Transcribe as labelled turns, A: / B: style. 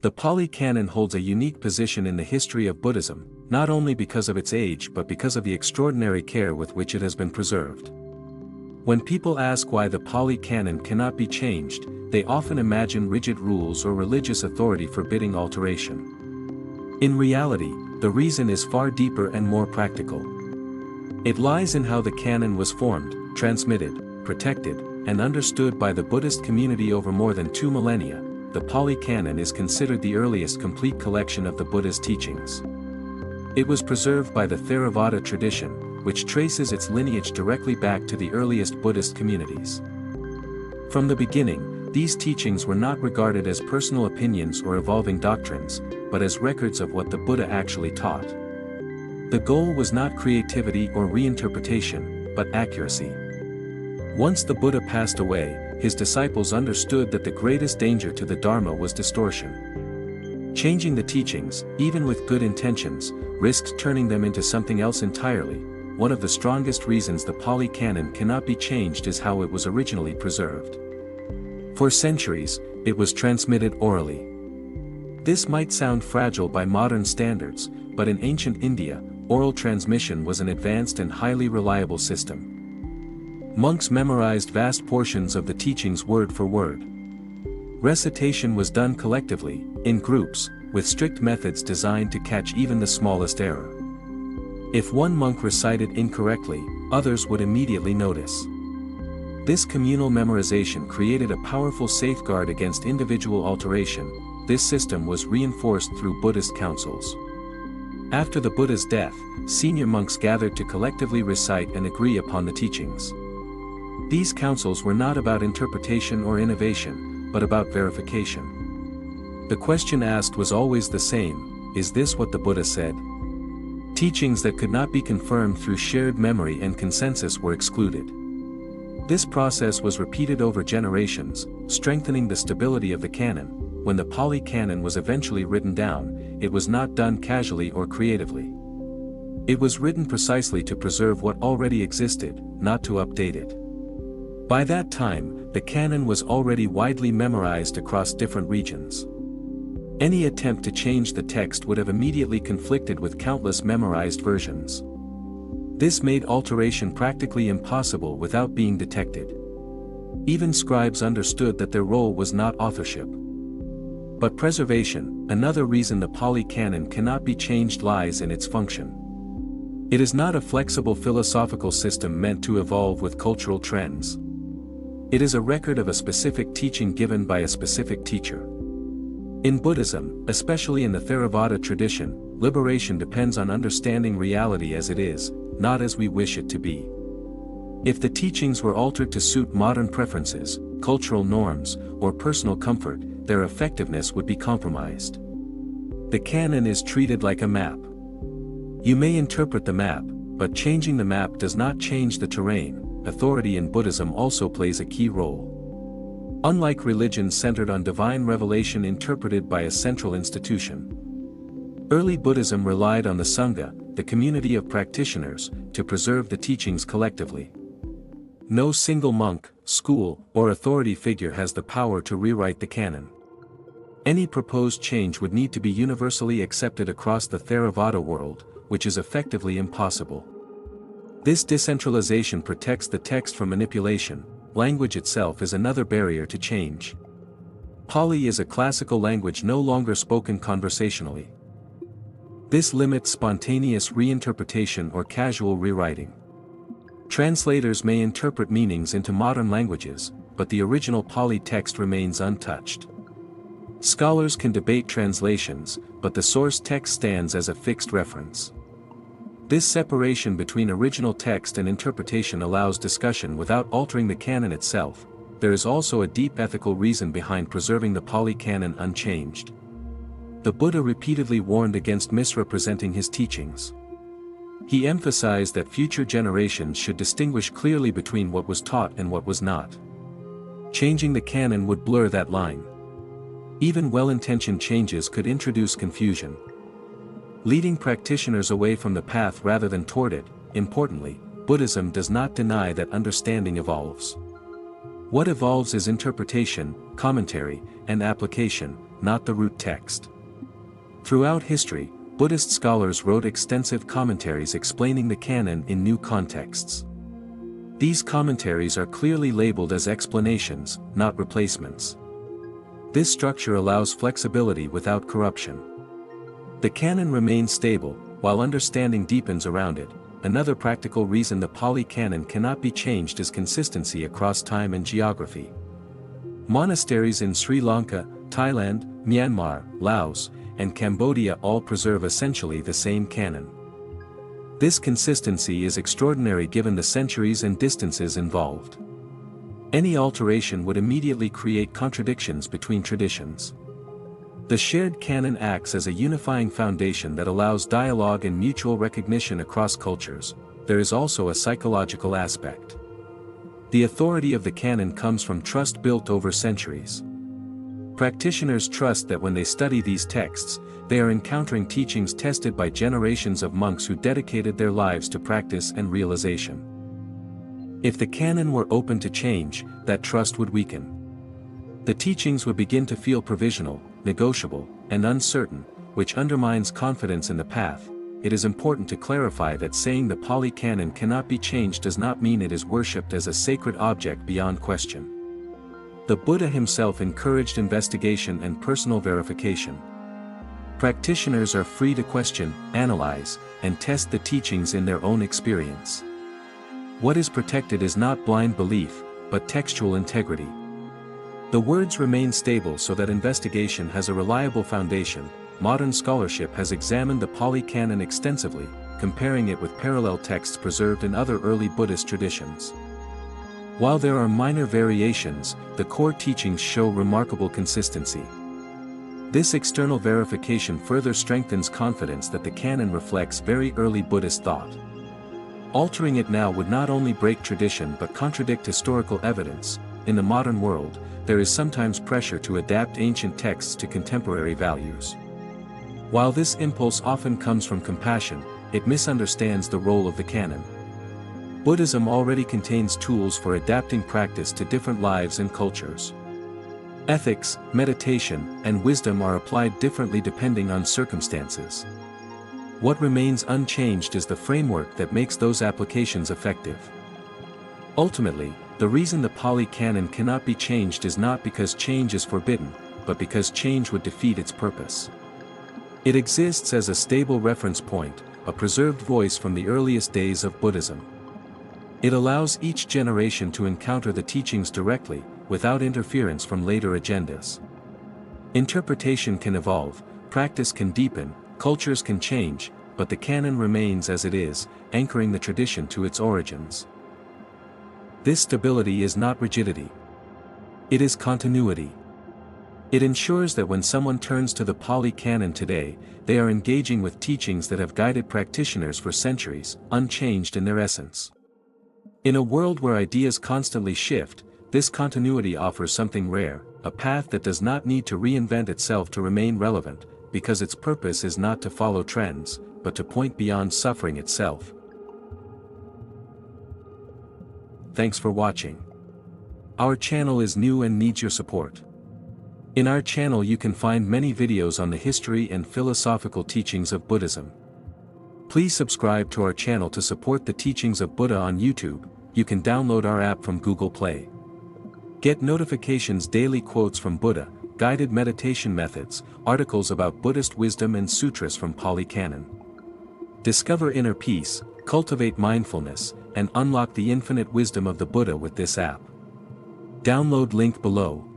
A: The Pali Canon holds a unique position in the history of Buddhism, not only because of its age but because of the extraordinary care with which it has been preserved. When people ask why the Pali Canon cannot be changed, they often imagine rigid rules or religious authority forbidding alteration. In reality, the reason is far deeper and more practical. It lies in how the canon was formed, transmitted, protected, and understood by the Buddhist community over more than 2 millennia. The Pali Canon is considered the earliest complete collection of the Buddha's teachings. It was preserved by the Theravada tradition, which traces its lineage directly back to the earliest Buddhist communities. From the beginning, these teachings were not regarded as personal opinions or evolving doctrines, but as records of what the Buddha actually taught. The goal was not creativity or reinterpretation, but accuracy. Once the Buddha passed away, his disciples understood that the greatest danger to the Dharma was distortion. Changing the teachings, even with good intentions, risked turning them into something else entirely. One of the strongest reasons the Pali Canon cannot be changed is how it was originally preserved. For centuries, it was transmitted orally. This might sound fragile by modern standards, but in ancient India, oral transmission was an advanced and highly reliable system. Monks memorized vast portions of the teachings word for word. Recitation was done collectively, in groups, with strict methods designed to catch even the smallest error. If one monk recited incorrectly, others would immediately notice. This communal memorization created a powerful safeguard against individual alteration. This system was reinforced through Buddhist councils. After the Buddha's death, senior monks gathered to collectively recite and agree upon the teachings. These councils were not about interpretation or innovation, but about verification. The question asked was always the same: is this what the Buddha said? Teachings that could not be confirmed through shared memory and consensus were excluded. This process was repeated over generations, strengthening the stability of the canon. When the Pali Canon was eventually written down, it was not done casually or creatively. It was written precisely to preserve what already existed, not to update it. By that time, the canon was already widely memorized across different regions. Any attempt to change the text would have immediately conflicted with countless memorized versions. This made alteration practically impossible without being detected. Even scribes understood that their role was not authorship, but preservation. Another reason the Pali Canon cannot be changed lies in its function. It is not a flexible philosophical system meant to evolve with cultural trends. It is a record of a specific teaching given by a specific teacher. In Buddhism, especially in the Theravada tradition, liberation depends on understanding reality as it is, not as we wish it to be. If the teachings were altered to suit modern preferences, cultural norms, or personal comfort, their effectiveness would be compromised. The canon is treated like a map. You may interpret the map, but changing the map does not change the terrain. Authority in Buddhism also plays a key role. Unlike religions centered on divine revelation interpreted by a central institution, early Buddhism relied on the Sangha, the community of practitioners, to preserve the teachings collectively. No single monk, school, or authority figure has the power to rewrite the canon. Any proposed change would need to be universally accepted across the Theravada world, which is effectively impossible. This decentralization protects the text from manipulation. Language itself is another barrier to change. Pali is a classical language no longer spoken conversationally. This limits spontaneous reinterpretation or casual rewriting. Translators may interpret meanings into modern languages, but the original Pali text remains untouched. Scholars can debate translations, but the source text stands as a fixed reference. This separation between original text and interpretation allows discussion without altering the canon itself. There is also a deep ethical reason behind preserving the Pali Canon unchanged. The Buddha repeatedly warned against misrepresenting his teachings. He emphasized that future generations should distinguish clearly between what was taught and what was not. Changing the canon would blur that line. Even well-intentioned changes could introduce confusion, leading practitioners away from the path rather than toward it. Importantly, Buddhism does not deny that understanding evolves. What evolves is interpretation, commentary, and application, not the root text. Throughout history, Buddhist scholars wrote extensive commentaries explaining the canon in new contexts. These commentaries are clearly labeled as explanations, not replacements. This structure allows flexibility without corruption. The canon remains stable, while understanding deepens around it. Another practical reason the Pali Canon cannot be changed is consistency across time and geography. Monasteries in Sri Lanka, Thailand, Myanmar, Laos, and Cambodia all preserve essentially the same canon. This consistency is extraordinary given the centuries and distances involved. Any alteration would immediately create contradictions between traditions. The shared canon acts as a unifying foundation that allows dialogue and mutual recognition across cultures. There is also a psychological aspect. The authority of the canon comes from trust built over centuries. Practitioners trust that when they study these texts, they are encountering teachings tested by generations of monks who dedicated their lives to practice and realization. If the canon were open to change, that trust would weaken. The teachings would begin to feel provisional, negotiable, and uncertain, which undermines confidence in the path. It is important to clarify that saying the Pali Canon cannot be changed does not mean it is worshipped as a sacred object beyond question. The Buddha himself encouraged investigation and personal verification. Practitioners are free to question, analyze, and test the teachings in their own experience. What is protected is not blind belief, but textual integrity. The words remain stable so that investigation has a reliable foundation. Modern scholarship has examined the Pali Canon extensively, comparing it with parallel texts preserved in other early Buddhist traditions. While there are minor variations, the core teachings show remarkable consistency. This external verification further strengthens confidence that the canon reflects very early Buddhist thought. Altering it now would not only break tradition but contradict historical evidence. In the modern world, there is sometimes pressure to adapt ancient texts to contemporary values. While this impulse often comes from compassion, it misunderstands the role of the canon. Buddhism already contains tools for adapting practice to different lives and cultures. Ethics, meditation, and wisdom are applied differently depending on circumstances. What remains unchanged is the framework that makes those applications effective. Ultimately, the reason the Pali Canon cannot be changed is not because change is forbidden, but because change would defeat its purpose. It exists as a stable reference point, a preserved voice from the earliest days of Buddhism. It allows each generation to encounter the teachings directly, without interference from later agendas. Interpretation can evolve, practice can deepen, cultures can change, but the canon remains as it is, anchoring the tradition to its origins. This stability is not rigidity. It is continuity. It ensures that when someone turns to the Pali Canon today, they are engaging with teachings that have guided practitioners for centuries, unchanged in their essence. In a world where ideas constantly shift, this continuity offers something rare, a path that does not need to reinvent itself to remain relevant, because its purpose is not to follow trends, but to point beyond suffering itself. Thanks for watching. Our channel is new and needs your support. In our channel you can find many videos on the history and philosophical teachings of Buddhism. Please subscribe to our channel to support the teachings of Buddha on YouTube. You can download our app from Google Play. Get notifications, daily quotes from Buddha, guided meditation methods, articles about Buddhist wisdom and sutras from Pali Canon. Discover inner peace, cultivate mindfulness, and unlock the infinite wisdom of the Buddha with this app. Download link below.